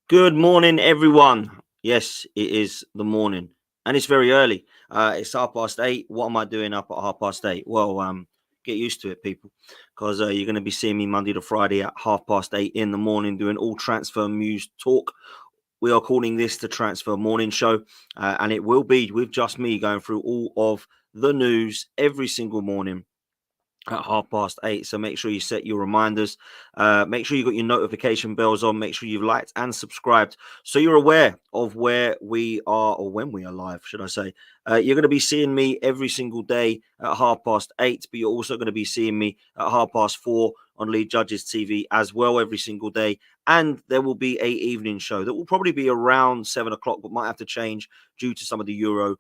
Good morning, everyone. Yes, it is the morning, and it's very early. It's 8:30. What am I doing up at 8:30? Well, get used to it, people, because you're going to be seeing me Monday to Friday at 8:30 in the morning doing all transfer news talk. We are calling this the Transfer Morning Show, and it will be with just me going through all of the news every single morning at 8:30. So make sure you set your reminders. Make sure you got your notification bells on. Make sure you've liked and subscribed so you're aware of where we are or when we are live, should I say. You're going to be seeing me every single day at 8:30, but you're also going to be seeing me at 4:30 on Lead Judges TV as well every single day. And there will be a evening show that will probably be around 7 o'clock, but might have to change due to some of the Euro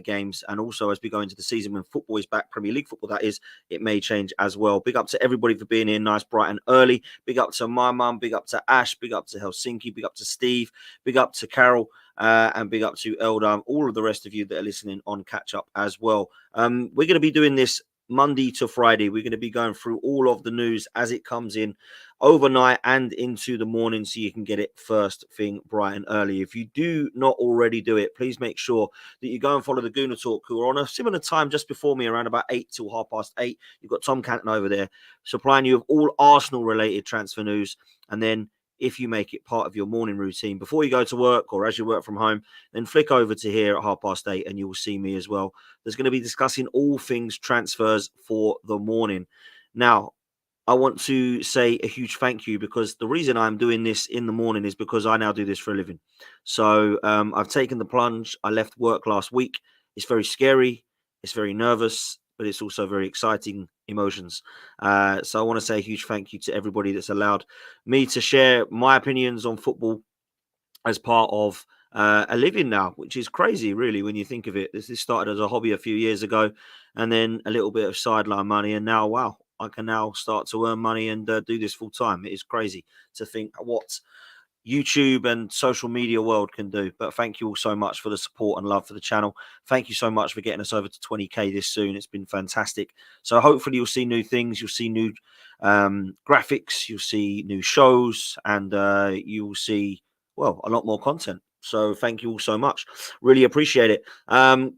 games. And also, as we go into the season when football is back, Premier League football, that is, it may change as well. Big up to everybody for being here nice, bright, and early. Big up to my mum. Big up to Ash. Big up to Helsinki. Big up to Steve. Big up to Carol. And big up to Eldar. All of the rest of you that are listening on catch up as well. We're going to be doing this Monday to Friday. We're going to be going through all of the news as it comes in overnight and into the morning so you can get it first thing bright and early. If you do not already do it, please make sure that you go and follow the Gooner Talk, who are on a similar time just before me, around about 8 till 8:30. You've got Tom Canton over there supplying you with all Arsenal related transfer news. And then if you make it part of your morning routine before you go to work or as you work from home, then flick over to here at 8:30 and you will see me as well. There's going to be discussing all things transfers for the morning. Now, I want to say a huge thank you because the reason I'm doing this in the morning is because I now do this for a living. So I've taken the plunge. I left work last week. It's very scary. It's very nervous, but it's also very exciting emotions. So I want to say a huge thank you to everybody that's allowed me to share my opinions on football as part of a living now, which is crazy, really, when you think of it. This started as a hobby a few years ago, and then a little bit of sideline money, and now, wow, I can now start to earn money and do this full time. It is crazy to think what YouTube and social media world can do. But thank you all so much for the support and love for the channel. Thank you so much for getting us over to 20k this soon. It's been fantastic. So hopefully you'll see new things. You'll see new graphics. You'll see new shows, and you will see, well, a lot more content. So thank you all so much. Really appreciate it.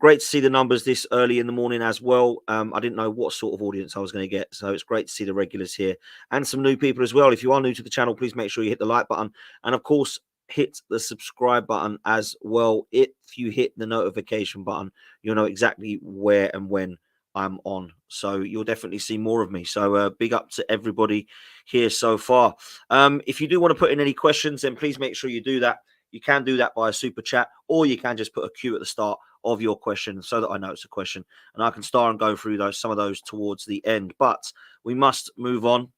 Great to see the numbers this early in the morning as well. I didn't know what sort of audience I was going to get. So it's great to see the regulars here and some new people as well. If you are new to the channel, please make sure you hit the like button. And of course, hit the subscribe button as well. If you hit the notification button, you'll know exactly where and when I'm on. So you'll definitely see more of me. So big up to everybody here so far. If you do want to put in any questions, then please make sure you do that. You can do that by a super chat, or you can just put a Q at the start of your question so that I know it's a question and I can start and go through some of those towards the end. But we must move on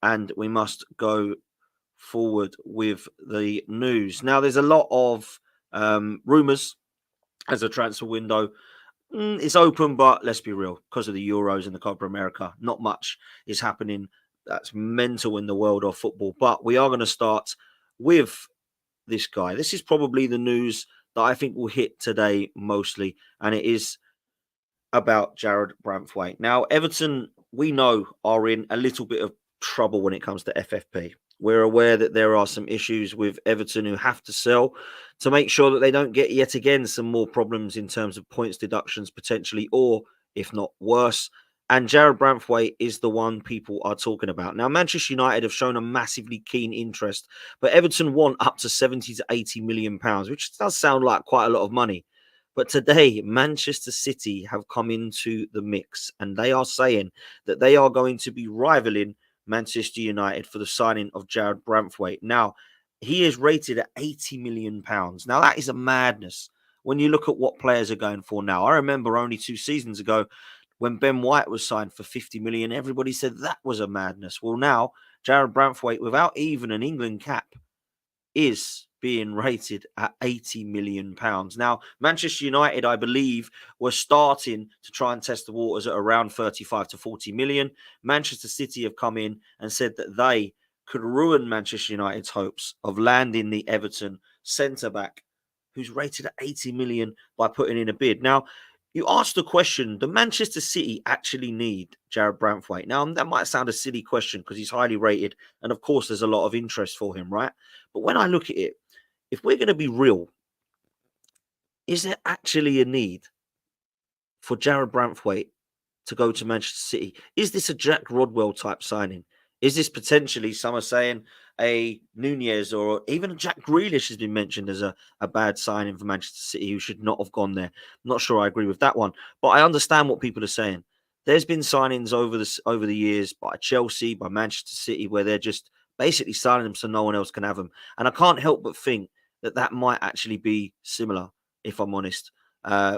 and we must go forward with the news. Now, there's a lot of rumours as a transfer window. It's open, but let's be real, because of the Euros and the Copa America, not much is happening that's mental in the world of football. But we are going to start with this guy. This is probably the news that I think will hit today mostly, and it is about Jarrad Branthwaite. Now, Everton, we know, are in a little bit of trouble when it comes to FFP. We're aware that there are some issues with Everton who have to sell to make sure that they don't get yet again some more problems in terms of points deductions potentially, or if not worse. And Jarrad Branthwaite is the one people are talking about. Now, Manchester United have shown a massively keen interest, but Everton want up to 70 to 80 million pounds, which does sound like quite a lot of money. But today, Manchester City have come into the mix, and they are saying that they are going to be rivaling Manchester United for the signing of Jarrad Branthwaite. Now, he is rated at 80 million pounds. Now, that is a madness when you look at what players are going for now. I remember only 2 seasons ago when Ben White was signed for 50 million, everybody said that was a madness. Well, now, Jarrad Branthwaite, without even an England cap, is being rated at 80 million pounds. Now, Manchester United, I believe, were starting to try and test the waters at around 35 to 40 million. Manchester City have come in and said that they could ruin Manchester United's hopes of landing the Everton centre-back, who's rated at 80 million, by putting in a bid. Now, you asked the question, do Manchester City actually need Jarrad Branthwaite? Now, that might sound a silly question because he's highly rated, and of course, there's a lot of interest for him, right? But when I look at it, if we're going to be real, is there actually a need for Jarrad Branthwaite to go to Manchester City? Is this a Jack Rodwell type signing? Is this potentially, some are saying, a Nunez or even a Jack Grealish has been mentioned as a bad signing for Manchester City who should not have gone there? I'm not sure I agree with that one, but I understand what people are saying. There's been signings over the years by Chelsea, by Manchester City, where they're just basically signing them so no one else can have them. And I can't help but think that that might actually be similar, if I'm honest,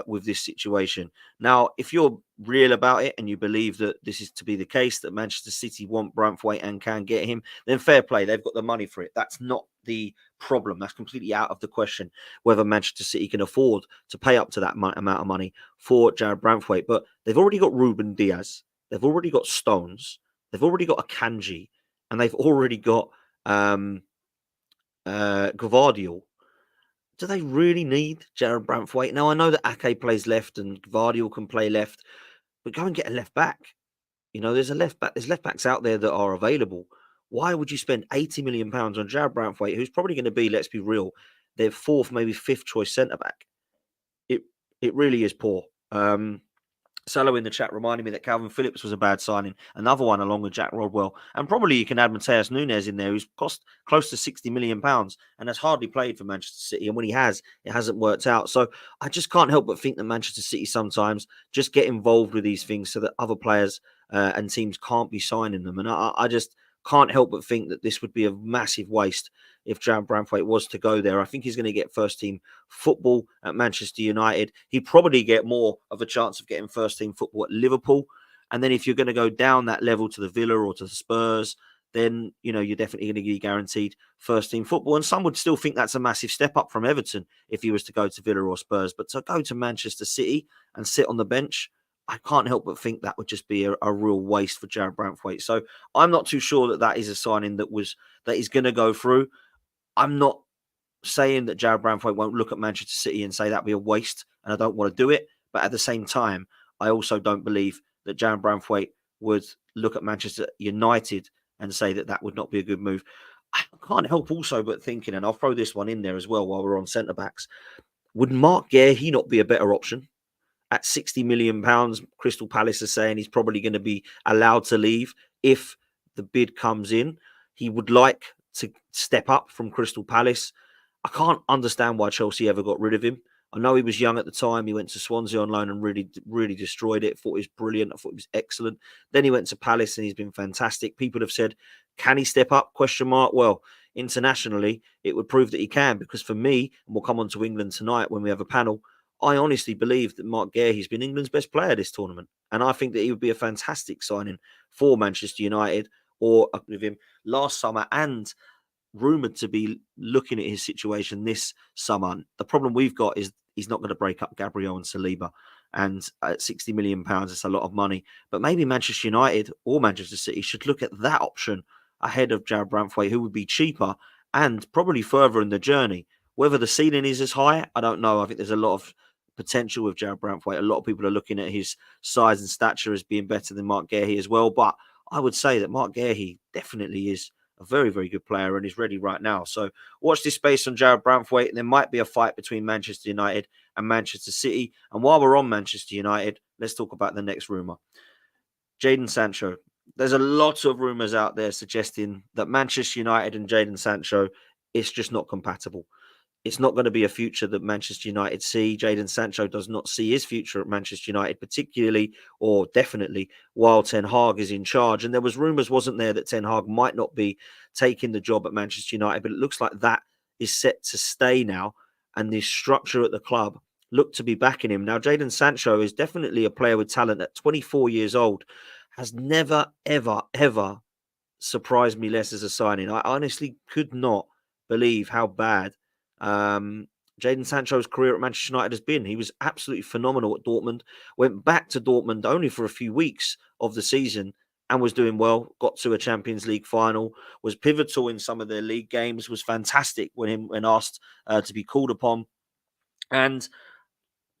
with this situation. Now, if you're real about it and you believe that this is to be the case, that Manchester City want Branthwaite and can get him, then fair play. They've got the money for it. That's not the problem. That's completely out of the question whether Manchester City can afford to pay up to that amount of money for Jarrad Branthwaite. But they've already got Ruben Diaz. They've already got Stones. They've already got Akanji. And they've already got Gvardiol. Do they really need Jarrad Branthwaite? Now, I know that Ake plays left and Gvardiol can play left, but go and get a left back. You know, there's a left back. There's left backs out there that are available. Why would you spend £80 million on Jarrad Branthwaite, who's probably going to be, let's be real, their fourth, maybe fifth choice centre back? It really is poor. Salo in the chat reminded me that Calvin Phillips was a bad signing. Another one along with Jack Rodwell. And probably you can add Mateus Nunes in there, who's cost close to £60 million and has hardly played for Manchester City. And when he has, it hasn't worked out. So I just can't help but think that Manchester City sometimes just get involved with these things so that other players and teams can't be signing them. And I just can't help but think that this would be a massive waste if Jarrad Branthwaite was to go there. I think he's going to get first team football at Manchester United. He'd probably get more of a chance of getting first team football at Liverpool. And then if you're going to go down that level to the Villa or to the Spurs, then, you know, you're definitely going to be guaranteed first team football. And some would still think that's a massive step up from Everton if he was to go to Villa or Spurs. But to go to Manchester City and sit on the bench, I can't help but think that would just be a real waste for Jarrad Branthwaite. So I'm not too sure that that is a signing that is going to go through. I'm not saying that Jarrad Branthwaite won't look at Manchester City and say that'd be a waste, and I don't want to do it. But at the same time, I also don't believe that Jarrad Branthwaite would look at Manchester United and say that that would not be a good move. I can't help also but thinking, and I'll throw this one in there as well while we're on centre backs. Would Mark Guehi not be a better option? At £60 million, Crystal Palace are saying he's probably going to be allowed to leave if the bid comes in. He would like to step up from Crystal Palace. I can't understand why Chelsea ever got rid of him. I know he was young at the time. He went to Swansea on loan and really destroyed it. Thought he was brilliant. I thought he was excellent. Then he went to Palace and he's been fantastic. People have said, can he step up? Question mark. Well, internationally, it would prove that he can, because for me, and we'll come on to England tonight when we have a panel, I honestly believe that Mark Guehi has been England's best player this tournament. And I think that he would be a fantastic signing for Manchester United, or with him last summer and rumoured to be looking at his situation this summer. The problem we've got is he's not going to break up Gabriel and Saliba. And at £60 million, it's a lot of money. But maybe Manchester United or Manchester City should look at that option ahead of Jarrad Branthwaite, who would be cheaper and probably further in the journey. Whether the ceiling is as high, I don't know. I think there's a lot of potential with Jarrad Branthwaite. A lot of people are looking at his size and stature as being better than Mark Guehi as well. But I would say that Mark Guehi definitely is a very, very good player and is ready right now. So watch this space on Jarrad Branthwaite. There might be a fight between Manchester United and Manchester City. And while we're on Manchester United, let's talk about the next rumour. Jadon Sancho. There's a lot of rumours out there suggesting that Manchester United and Jadon Sancho, it's just not compatible. It's not going to be a future that Manchester United see. Jadon Sancho does not see his future at Manchester United, particularly or definitely while Ten Hag is in charge. And there was rumours, wasn't there, that Ten Hag might not be taking the job at Manchester United, but it looks like that is set to stay now. And the structure at the club look to be backing him. Now, Jadon Sancho is definitely a player with talent. At 24 years old, has never, ever, ever surprised me less as a signing. I honestly could not believe how bad Jadon Sancho's career at Manchester United has been. He was absolutely phenomenal at Dortmund, went back to Dortmund only for a few weeks of the season and was doing well, got to a Champions League final, was pivotal in some of their league games, was fantastic when asked to be called upon. And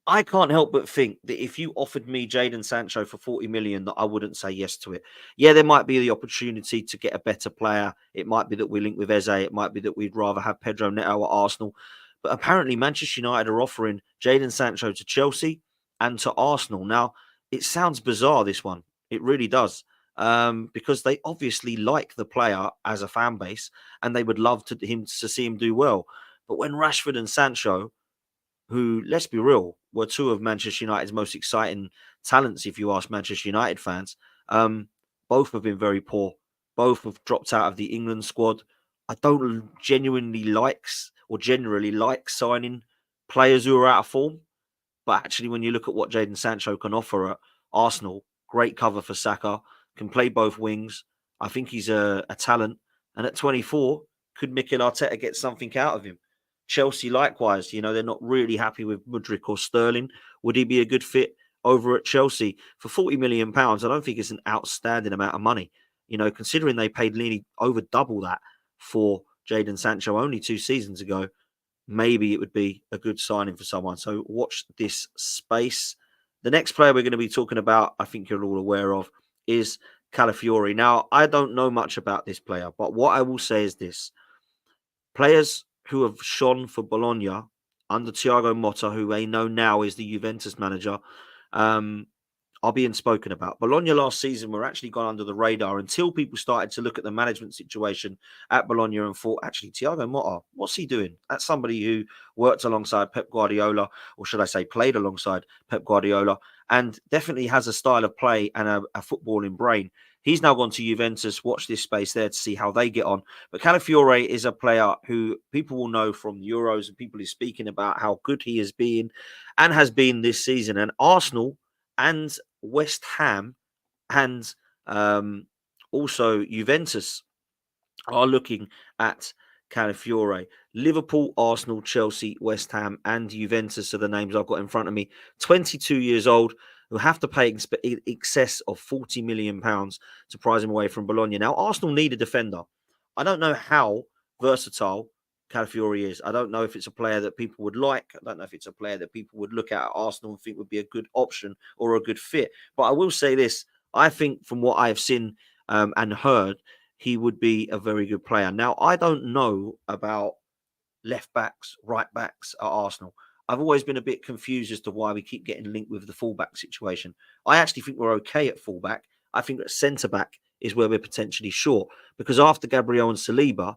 I can't help but think that if you offered me Jadon Sancho for 40 million, that I wouldn't say yes to it. Yeah, there might be the opportunity to get a better player. It might be that we link with Eze. It might be that we'd rather have Pedro Neto at Arsenal. But apparently, Manchester United are offering Jadon Sancho to Chelsea and to Arsenal. Now, it sounds bizarre, this one. It really does. Because they obviously like the player as a fan base and they would love to see him do well. But when Rashford and Sancho, who, let's be real, were two of Manchester United's most exciting talents, if you ask Manchester United fans. Both have been very poor. Both have dropped out of the England squad. I don't genuinely generally like signing players who are out of form. But actually, when you look at what Jadon Sancho can offer at Arsenal, great cover for Saka, can play both wings. I think he's a talent. And at 24, could Mikel Arteta get something out of him? Chelsea, likewise, they're not really happy with Mudryk or Sterling. Would he be a good fit over at Chelsea? For £40 million, I don't think it's an outstanding amount of money. Considering they paid nearly over double that for Jadon Sancho only 2 seasons ago, maybe it would be a good signing for someone. So watch this space. The next player we're going to be talking about, I think you're all aware of, is Calafiori. Now, I don't know much about this player, but what I will say is this. Players who have shone for Bologna under Thiago Motta, who they know now is the Juventus manager, are being spoken about. Bologna last season were actually gone under the radar until people started to look at the management situation at Bologna and thought, actually, Thiago Motta, what's he doing? That's somebody who worked alongside Pep Guardiola, or should I say played alongside Pep Guardiola, and definitely has a style of play and a footballing brain. He's now gone to Juventus. Watch this space there to see how they get on. But Calafiori is a player who people will know from the Euros, and people are speaking about how good he has been and has been this season. And Arsenal and West Ham and also Juventus are looking at Calafiori. Liverpool, Arsenal, Chelsea, West Ham, and Juventus are the names I've got in front of me. 22 years old, who have to pay in excess of £40 million to prize him away from Bologna. Now, Arsenal need a defender. I don't know how versatile Calafiori is. I don't know if it's a player that people would like. I don't know if it's a player that people would look at Arsenal and think would be a good option or a good fit. But I will say this. I think from what I've seen and heard, he would be a very good player. Now, I don't know about left backs, right backs at Arsenal. I've always been a bit confused as to why we keep getting linked with the fullback situation. I actually think we're okay at fullback. I think at centre back is where we're potentially short, because after Gabriel and Saliba,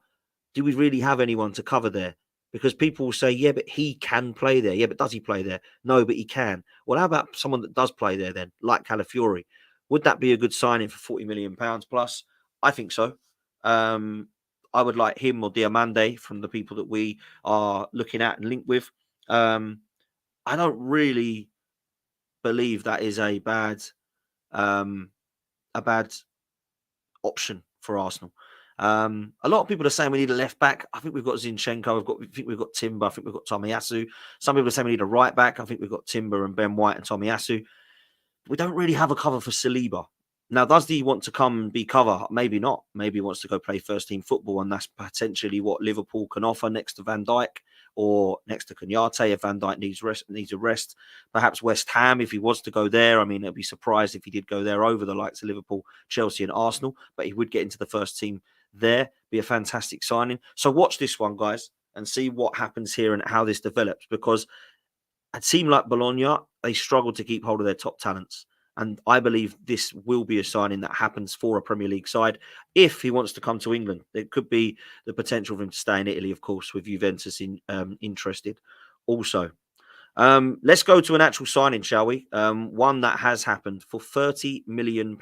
do we really have anyone to cover there? Because people will say, yeah, but he can play there. Yeah, but does he play there? No, but he can. Well, how about someone that does play there then, like Calafiori? Would that be a good signing for £40 million plus? I think so. I would like him or Diamande from the people that we are looking at and linked with. I don't really believe that is a bad option for Arsenal. A lot of people are saying we need a left back. I think we've got Zinchenko. I think we've got Timber. I think we've got Tomiyasu. Some people are saying we need a right back. I think we've got Timber and Ben White and Tomiyasu. We don't really have a cover for Saliba. Now, does he want to come and be cover? Maybe not. Maybe he wants to go play first team football, and that's potentially what Liverpool can offer next to Van Dijk or next to Kouyate if Van Dijk needs a rest. Perhaps West Ham, if he was to go there. I mean, I'd be surprised if he did go there over the likes of Liverpool, Chelsea and Arsenal, but he would get into the first team there. Be a fantastic signing. So watch this one, guys, and see what happens here and how this develops, because a team like Bologna, they struggle to keep hold of their top talents. And I believe this will be a signing that happens for a Premier League side. If he wants to come to England, there could be the potential for him to stay in Italy, of course, with Juventus interested also. Let's go to an actual signing, shall we? One that has happened for £30 million.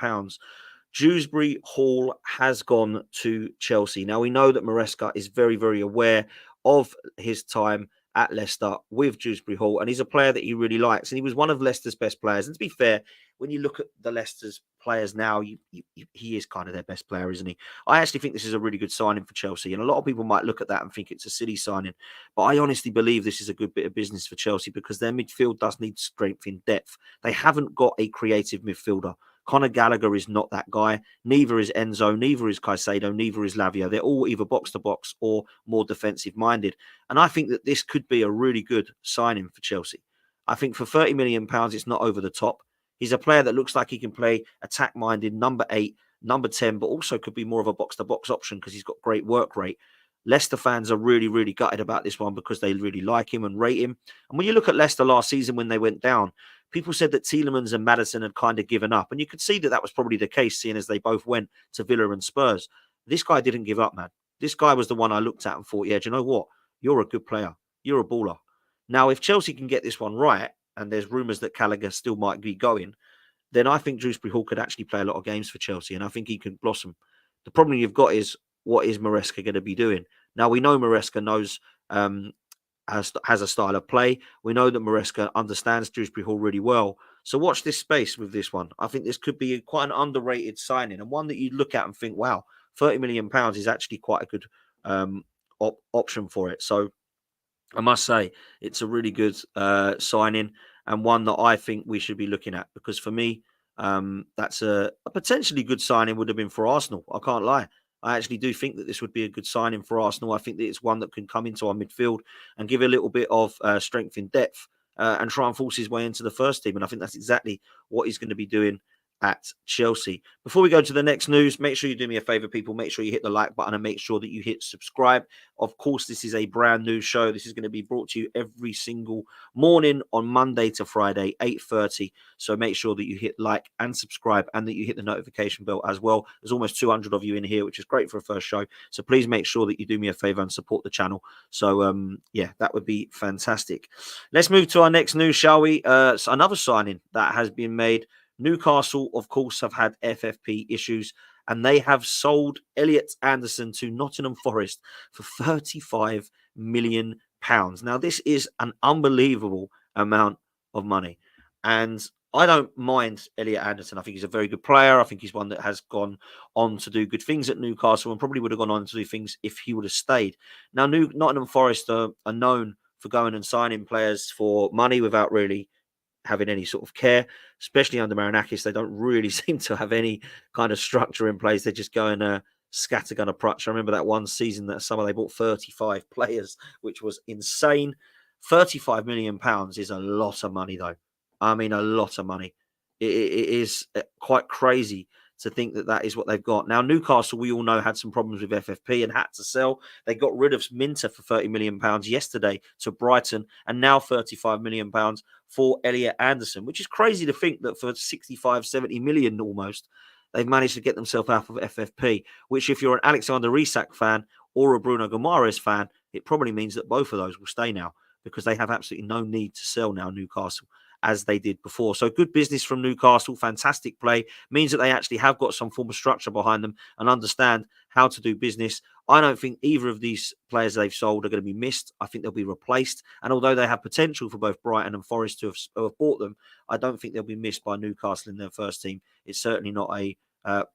Dewsbury-Hall has gone to Chelsea. Now, we know that Maresca is very, very aware of his time at Leicester with Dewsbury-Hall, and he's a player that he really likes. And he was one of Leicester's best players. And to be fair, when you look at the Leicester's players now, he is kind of their best player, isn't he? I actually think this is a really good signing for Chelsea. And a lot of people might look at that and think it's a silly signing. But I honestly believe this is a good bit of business for Chelsea, because their midfield does need strength in depth. They haven't got a creative midfielder. Conor Gallagher is not that guy. Neither is Enzo. Neither is Caicedo. Neither is Lavia. They're all either box-to-box or more defensive-minded. And I think that this could be a really good signing for Chelsea. I think for £30 million, it's not over the top. He's a player that looks like he can play attack-minded, number 8, number 10, but also could be more of a box-to-box option because he's got great work rate. Leicester fans are really, really gutted about this one because they really like him and rate him. And when you look at Leicester last season when they went down, people said that Tielemans and Maddison had kind of given up. And you could see that that was probably the case, seeing as they both went to Villa and Spurs. This guy didn't give up, man. This guy was the one I looked at and thought, yeah, do you know what? You're a good player. You're a baller. Now, if Chelsea can get this one right, and there's rumours that Gallagher still might be going, then I think Dewsbury-Hall could actually play a lot of games for Chelsea, and I think he can blossom. The problem you've got is, what is Maresca going to be doing? Now, we know Maresca knows, has a style of play. We know that Maresca understands Dewsbury-Hall really well. So watch this space with this one. I think this could be quite an underrated signing, and one that you look at and think, wow, £30 million is actually quite a good option for it. So I must say, it's a really good signing, and one that I think we should be looking at, because for me, that's a potentially good signing would have been for Arsenal. I can't lie. I actually do think that this would be a good signing for Arsenal. I think that it's one that can come into our midfield and give a little bit of strength in depth and try and force his way into the first team. And I think that's exactly what he's going to be doing at Chelsea. Before we go to the next news, make sure you do me a favor, people. Make sure you hit the like button and make sure that you hit subscribe. Of course, this is a brand new show. This is going to be brought to you every single morning on Monday to Friday, 8:30. So make sure that you hit like and subscribe, and that you hit the notification bell as well. There's almost 200 of you in here, which is great for a first show. So please make sure that you do me a favor and support the channel. So yeah, that would be fantastic. Let's move to our next news, shall we? So another signing that has been made. Newcastle, of course, have had FFP issues, and they have sold Elliot Anderson to Nottingham Forest for £35 million. Now, this is an unbelievable amount of money, and I don't mind Elliot Anderson. I think he's a very good player. I think he's one that has gone on to do good things at Newcastle and probably would have gone on to do things if he would have stayed. Now, Nottingham Forest are known for going and signing players for money without really having any sort of care, especially under Marinakis. They don't really seem to have any kind of structure in place. They're just going scattergun approach. I remember that one season that they bought 35 players, which was insane. £35 million is a lot of money, though. I mean, a lot of money. It is quite crazy to think that that is what they've got. Now, Newcastle, we all know, had some problems with FFP and had to sell. They got rid of Minter for £30 million yesterday to Brighton, and now £35 million for Elliot Anderson, which is crazy to think that for 65, 70 million almost, they've managed to get themselves out of FFP, which if you're an Alexander Isak fan or a Bruno Guimaraes fan, it probably means that both of those will stay now, because they have absolutely no need to sell now, Newcastle, as they did before. So good business from Newcastle, fantastic play, means that they actually have got some form of structure behind them and understand how to do business. I don't think either of these players they've sold are going to be missed. I think they'll be replaced. And although they have potential for both Brighton and Forest to have bought them, I don't think they'll be missed by Newcastle in their first team. It's certainly not a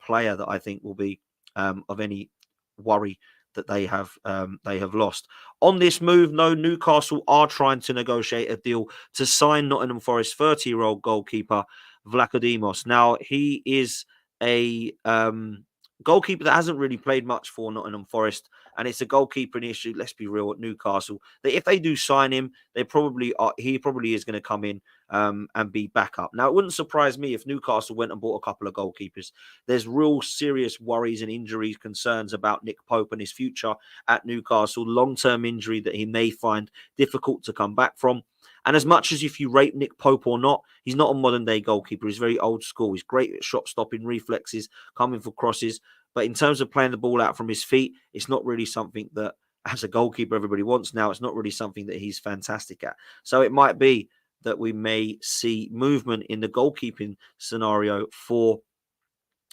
player that I think will be of any worry that they have lost. On this move, no, Newcastle are trying to negotiate a deal to sign Nottingham Forest 30-year-old goalkeeper Vlachodimos. Now, he is a goalkeeper that hasn't really played much for Nottingham Forest, and it's a goalkeeping issue, let's be real, at Newcastle. That if they do sign him, he probably is going to come in and be backup. Now, it wouldn't surprise me if Newcastle went and bought a couple of goalkeepers. There's real serious worries and injuries, concerns about Nick Pope and his future at Newcastle, long-term injury that he may find difficult to come back from. And as much as if you rate Nick Pope or not, he's not a modern-day goalkeeper. He's very old school. He's great at shot-stopping reflexes, coming for crosses. But in terms of playing the ball out from his feet, it's not really something that, as a goalkeeper, everybody wants now. It's not really something that he's fantastic at. So it might be that we may see movement in the goalkeeping scenario for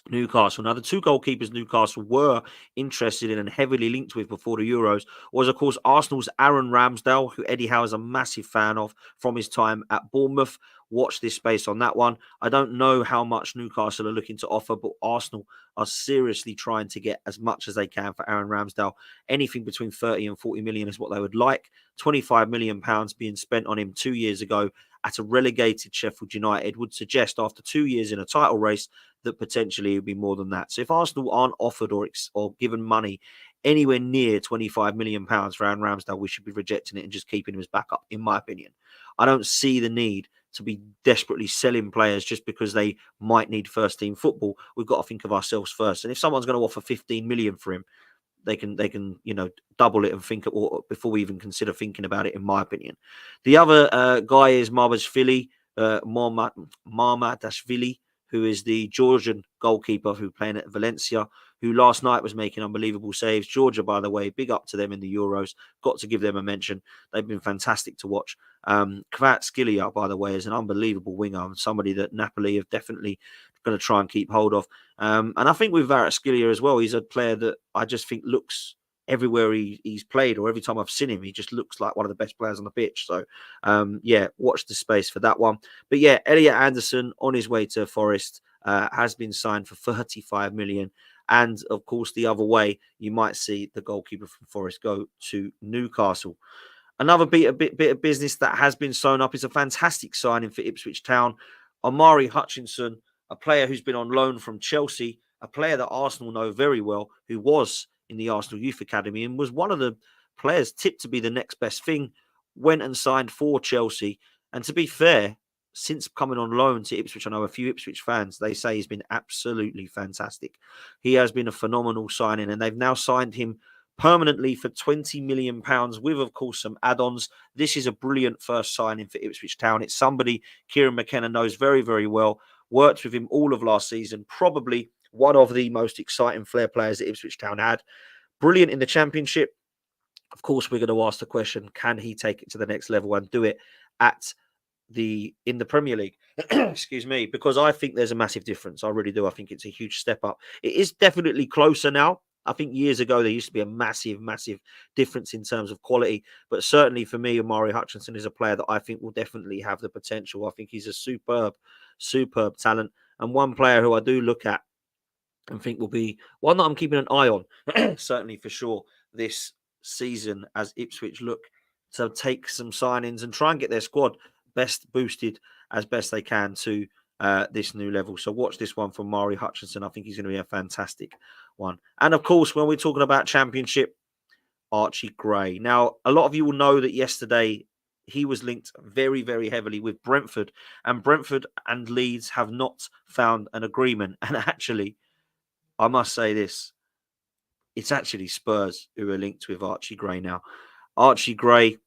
Newcastle. Now, the two goalkeepers Newcastle were interested in and heavily linked with before the Euros was, of course, Arsenal's Aaron Ramsdale, who Eddie Howe is a massive fan of from his time at Bournemouth. Watch this space on that one. I don't know how much Newcastle are looking to offer, but Arsenal are seriously trying to get as much as they can for Aaron Ramsdale. Anything between 30 and 40 million is what they would like. £25 million being spent on him 2 years ago at a relegated Sheffield United would suggest, after 2 years in a title race, that potentially it would be more than that. So if Arsenal aren't offered or given money anywhere near £25 million for Aaron Ramsdale, we should be rejecting it and just keeping him as backup, in my opinion. I don't see the need to be desperately selling players just because they might need first team football. We've got to think of ourselves first. And if someone's going to offer 15 million for him, they can double it and think it before we even consider thinking about it, in my opinion. The other guy is Marmashvili, Marmadashvili, who is the Georgian goalkeeper who playing at Valencia, who last night was making unbelievable saves. Georgia, by the way, big up to them in the Euros. Got to give them a mention. They've been fantastic to watch. Kvaratskhelia, by the way, is an unbelievable winger and somebody that Napoli have definitely going to try and keep hold of. And I think with Kvaratskhelia as well, he's a player that I just think looks everywhere he's played, or every time I've seen him, he just looks like one of the best players on the pitch. So, watch the space for that one. But yeah, Elliot Anderson on his way to Forest has been signed for 35 million. And of course, the other way, you might see the goalkeeper from Forest go to Newcastle. Another bit of business that has been sewn up is a fantastic signing for Ipswich Town. Omari Hutchinson, a player who's been on loan from Chelsea, a player that Arsenal know very well, who was in the Arsenal Youth Academy and was one of the players tipped to be the next best thing, went and signed for Chelsea. And to be fair, since coming on loan to Ipswich, I know a few Ipswich fans, they say he's been absolutely fantastic. He has been a phenomenal signing, and they've now signed him permanently for £20 million with, of course, some add-ons. This is a brilliant first signing for Ipswich Town. It's somebody Kieran McKenna knows very, very well. Worked with him all of last season. Probably one of the most exciting flair players that Ipswich Town had. Brilliant in the Championship. Of course, we're going to ask the question, can he take it to the next level and do it in the Premier League? Excuse me, because I think there's a massive difference. I really do. I think it's a huge step up. It is definitely closer now. I think years ago there used to be a massive, massive difference in terms of quality. But certainly for me, Omari Hutchinson is a player that I think will definitely have the potential. I think he's a superb, superb talent. And one player who I do look at and think will be one that I'm keeping an eye on, certainly for sure, this season as Ipswich look to take some signings and try and get their squad best boosted as best they can to this new level. So watch this one from Omari Hutchinson. I think he's going to be a fantastic one. And of course, when we're talking about Championship, Archie Gray. Now, a lot of you will know that yesterday he was linked very, very heavily with Brentford, and Brentford and Leeds have not found an agreement. And actually, I must say this, it's actually Spurs who are linked with Archie Gray now. Archie Gray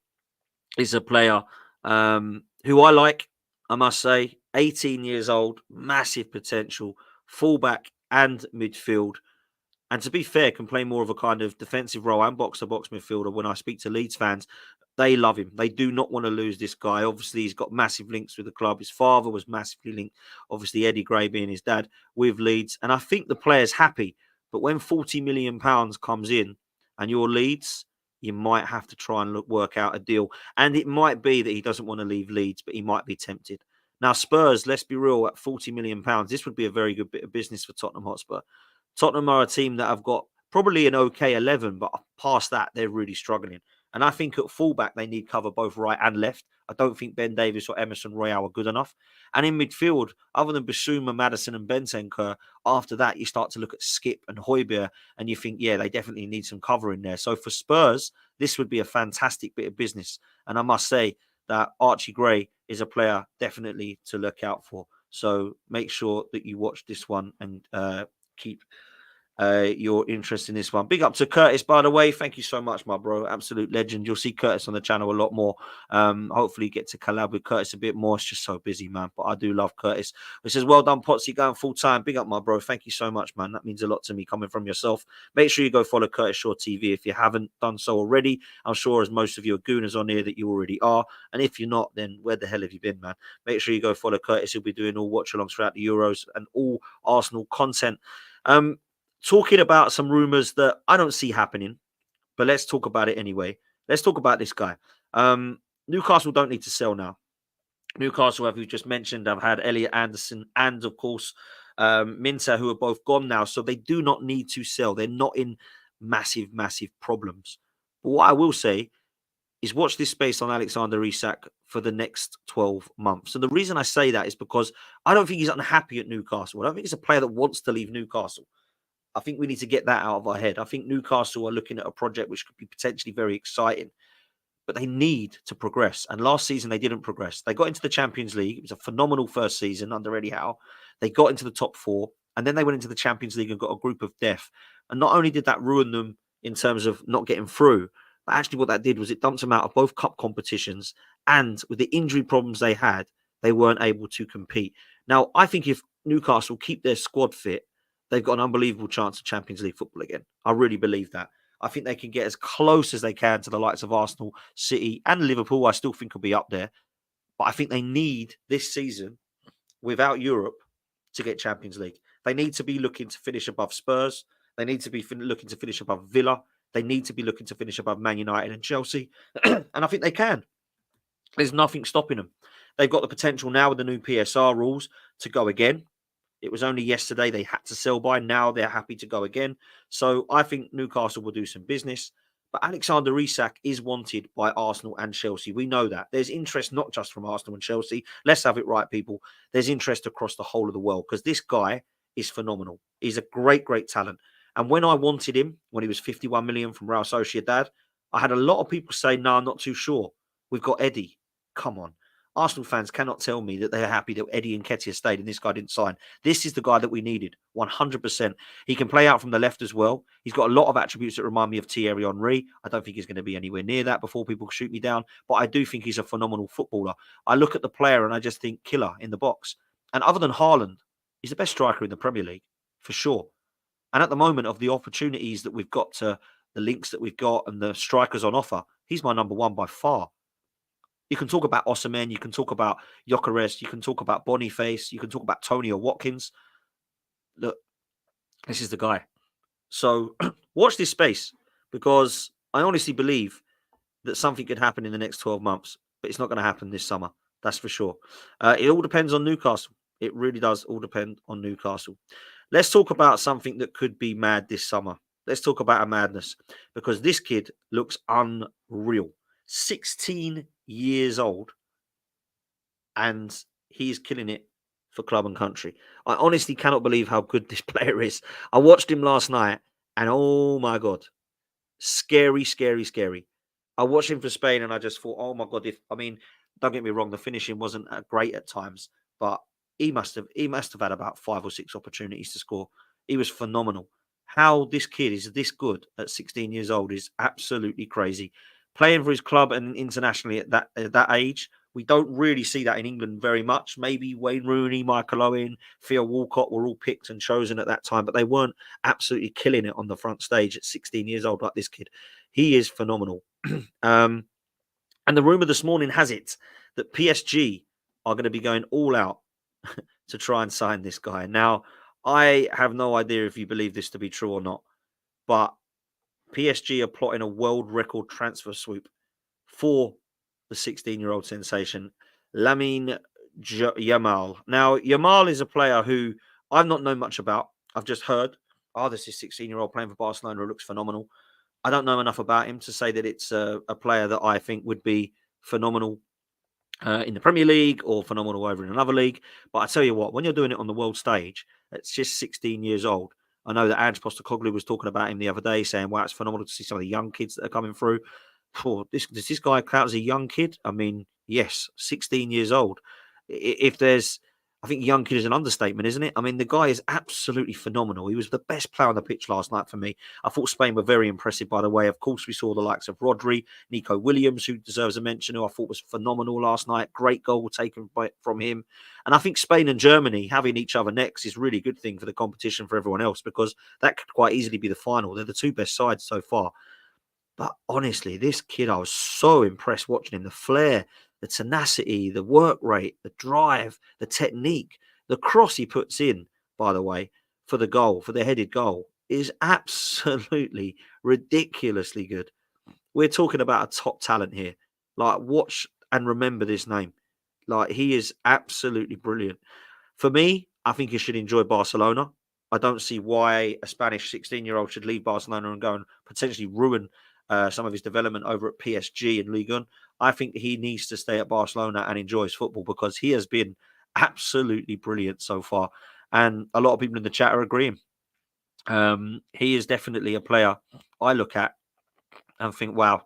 is a player who I like, I must say. 18 years old, massive potential, fullback and midfield. And to be fair, can play more of a kind of defensive role and box-to-box midfielder. When I speak to Leeds fans, they love him. They do not want to lose this guy. Obviously, he's got massive links with the club. His father was massively linked, obviously Eddie Gray being his dad, with Leeds. And I think the player's happy. But when £40 million comes in and you're Leeds, you might have to try and work out a deal. And it might be that he doesn't want to leave Leeds, but he might be tempted. Now, Spurs, let's be real, at £40 million, this would be a very good bit of business for Tottenham Hotspur. Tottenham are a team that have got probably an okay 11, but past that, they're really struggling. And I think at fullback, they need cover both right and left. I don't think Ben Davies or Emerson Royale are good enough. And in midfield, other than Bissouma, Maddison and Bentancur, after that, you start to look at Skip and Højbjerg, and you think, yeah, they definitely need some cover in there. So for Spurs, this would be a fantastic bit of business. And I must say that Archie Gray is a player definitely to look out for. So make sure that you watch this one and keep your interest in this one. Big up to Curtis, by the way. Thank you so much, my bro. Absolute legend. You'll see Curtis on the channel a lot more. Hopefully get to collab with Curtis a bit more. It's just so busy, man. But I do love Curtis. It says, well done, Potsy, going full time. Big up, my bro. Thank you so much, man. That means a lot to me coming from yourself. Make sure you go follow Curtis Shaw TV if you haven't done so already. I'm sure as most of you are gooners on here that you already are. And if you're not, then where the hell have you been, man? Make sure you go follow Curtis. He'll be doing all watch-alongs throughout the Euros and all Arsenal content. Talking about some rumours that I don't see happening, but let's talk about it anyway. Let's talk about this guy. Newcastle don't need to sell now. Newcastle, as we just mentioned, have had Elliot Anderson and, of course, Minter, who are both gone now. So they do not need to sell. They're not in massive, massive problems. But what I will say is watch this space on Alexander Isak for the next 12 months. And the reason I say that is because I don't think he's unhappy at Newcastle. I don't think he's a player that wants to leave Newcastle. I think we need to get that out of our head. I think Newcastle are looking at a project which could be potentially very exciting, but they need to progress. And last season, they didn't progress. They got into the Champions League. It was a phenomenal first season under Eddie Howe. They got into the top four, and then they went into the Champions League and got a group of death. And not only did that ruin them in terms of not getting through, but actually what that did was it dumped them out of both cup competitions. And with the injury problems they had, they weren't able to compete. Now, I think if Newcastle keep their squad fit, they've got an unbelievable chance of Champions League football again. I really believe that. I think they can get as close as they can to the likes of Arsenal, City, and Liverpool. I still think will be up there. But I think they need this season, without Europe, to get Champions League. They need to be looking to finish above Spurs. They need to be looking to finish above Villa. They need to be looking to finish above Man United and Chelsea. And I think they can. There's nothing stopping them. They've got the potential now with the new PSR rules to go again. It was only yesterday they had to sell by. Now they're happy to go again. So I think Newcastle will do some business. But Alexander Isak is wanted by Arsenal and Chelsea. We know that. There's interest not just from Arsenal and Chelsea. Let's have it right, people. There's interest across the whole of the world because this guy is phenomenal. He's a great, great talent. And when I wanted him, when he was 51 million from Real Sociedad, I had a lot of people say, no, I'm not too sure. We've got Eddie. Come on. Arsenal fans cannot tell me that they're happy that Eddie Nketiah stayed and this guy didn't sign. This is the guy that we needed, 100%. He can play out from the left as well. He's got a lot of attributes that remind me of Thierry Henry. I don't think he's going to be anywhere near that before people shoot me down, but I do think he's a phenomenal footballer. I look at the player and I just think killer in the box. And other than Haaland, he's the best striker in the Premier League, for sure. And at the moment of the opportunities that we've got to the links that we've got and the strikers on offer, he's my number one by far. You can talk about Osimhen, you can talk about Gyökeres, you can talk about Boniface, you can talk about Tony or Watkins. Look, this is the guy. So watch this space because I honestly believe that something could happen in the next 12 months, but it's not going to happen this summer. That's for sure. It all depends on Newcastle. It really does all depend on Newcastle. Let's talk about something that could be mad this summer. Let's talk about a madness because this kid looks unreal. 16 years old and he's killing it for club and country. I honestly cannot believe how good this player is. I watched him last night and oh my God, scary, scary, scary. I watched him for Spain and I just thought, oh my God, don't get me wrong, the finishing wasn't great at times, but he must have had about 5 or 6 opportunities to score. He was phenomenal. How this kid is this good at 16 years old is absolutely crazy. Playing for his club and internationally at that age, we don't really see that in England very much. Maybe Wayne Rooney, Michael Owen, Theo Walcott were all picked and chosen at that time, but they weren't absolutely killing it on the front stage at 16 years old like this kid. He is phenomenal. And the rumour this morning has it that PSG are going to be going all out to try and sign this guy. Now, I have no idea if you believe this to be true or not, but PSG are plotting a world record transfer swoop for the 16-year-old sensation, Lamine Yamal. Now, Yamal is a player who I've not known much about. I've just heard, this is 16-year-old playing for Barcelona who looks phenomenal. I don't know enough about him to say that it's a player that I think would be phenomenal in the Premier League or phenomenal over in another league. But I tell you what, when you're doing it on the world stage, it's just 16 years old. I know that Ange Postecoglou was talking about him the other day, saying, wow, it's phenomenal to see some of the young kids that are coming through. Does this guy count as a young kid? I mean, yes, 16 years old. I think young kid is an understatement, isn't it? I mean, the guy is absolutely phenomenal. He was the best player on the pitch last night for me. I thought Spain were very impressive, by the way. Of course, we saw the likes of Rodri, Nico Williams, who deserves a mention, who I thought was phenomenal last night. Great goal taken from him. And I think Spain and Germany having each other next is really a good thing for the competition for everyone else because that could quite easily be the final. They're the two best sides so far. But honestly, this kid, I was so impressed watching him. The flair, the tenacity, the work rate, the drive, the technique, the cross he puts in, by the way, for the goal, for the headed goal, is absolutely ridiculously good. We're talking about a top talent here. Like, watch and remember this name. Like, he is absolutely brilliant. For me, I think he should enjoy Barcelona. I don't see why a Spanish 16-year-old should leave Barcelona and go and potentially ruin some of his development over at PSG and Ligue 1. I think he needs to stay at Barcelona and enjoy his football because he has been absolutely brilliant so far. And a lot of people in the chat are agreeing. He is definitely a player I look at and think, wow,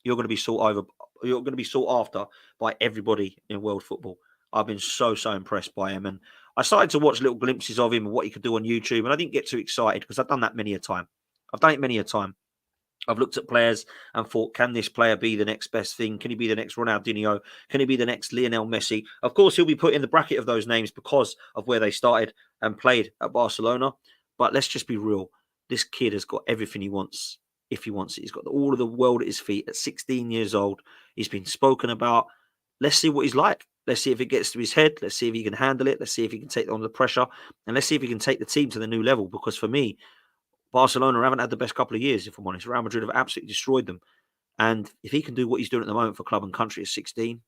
you're going to be sought over. You're going to be sought after by everybody in world football. I've been so impressed by him, and I started to watch little glimpses of him and what he could do on YouTube, and I didn't get too excited because I've done that many a time. I've done it many a time. I've looked at players and thought, can this player be the next best thing? Can he be the next Ronaldinho? Can he be the next Lionel Messi? Of course, he'll be put in the bracket of those names because of where they started and played at Barcelona. But let's just be real. This kid has got everything he wants if he wants it. He's got all of the world at his feet at 16 years old. He's been spoken about. Let's see what he's like. Let's see if it gets to his head. Let's see if he can handle it. Let's see if he can take on the pressure. And let's see if he can take the team to the new level. Because for me, Barcelona haven't had the best couple of years, if I'm honest. Real Madrid have absolutely destroyed them. And if he can do what he's doing at the moment for club and country at 16,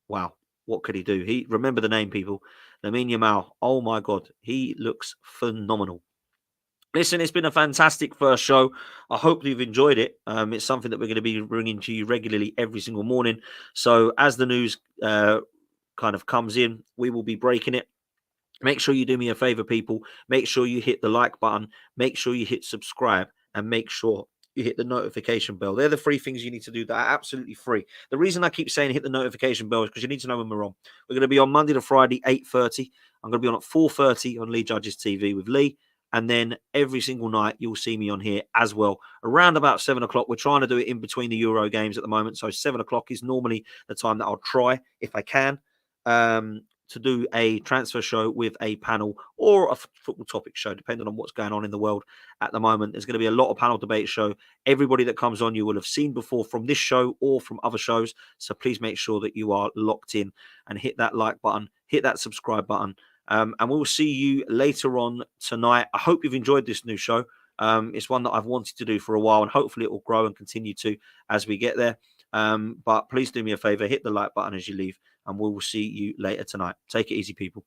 wow, what could he do? Remember the name, people. Lamine Yamal. Oh my God, he looks phenomenal. Listen, it's been a fantastic first show. I hope you've enjoyed it. It's something that we're going to be bringing to you regularly every single morning. So as the news kind of comes in, we will be breaking it. Make sure you do me a favor, people. Make sure you hit the like button. Make sure you hit subscribe. And make sure you hit the notification bell. They're the 3 things you need to do that are absolutely free. The reason I keep saying hit the notification bell is because you need to know when we're on. We're going to be on Monday to Friday, 8:30. I'm going to be on at 4:30 on Lee Judge's TV with Lee. And then every single night, you'll see me on here as well. Around about 7 o'clock. We're trying to do it in between the Euro games at the moment. So 7 o'clock is normally the time that I'll try, if I can, to do a transfer show with a panel or a football topic show, depending on what's going on in the world at the moment. There's going to be a lot of panel debate show. Everybody that comes on you will have seen before from this show or from other shows. So please make sure that you are locked in and hit that like button, hit that subscribe button. And we'll see you later on tonight. I hope you've enjoyed this new show. It's one that I've wanted to do for a while, and hopefully it will grow and continue to as we get there. But please do me a favor, hit the like button as you leave, and we will see you later tonight. Take it easy, people.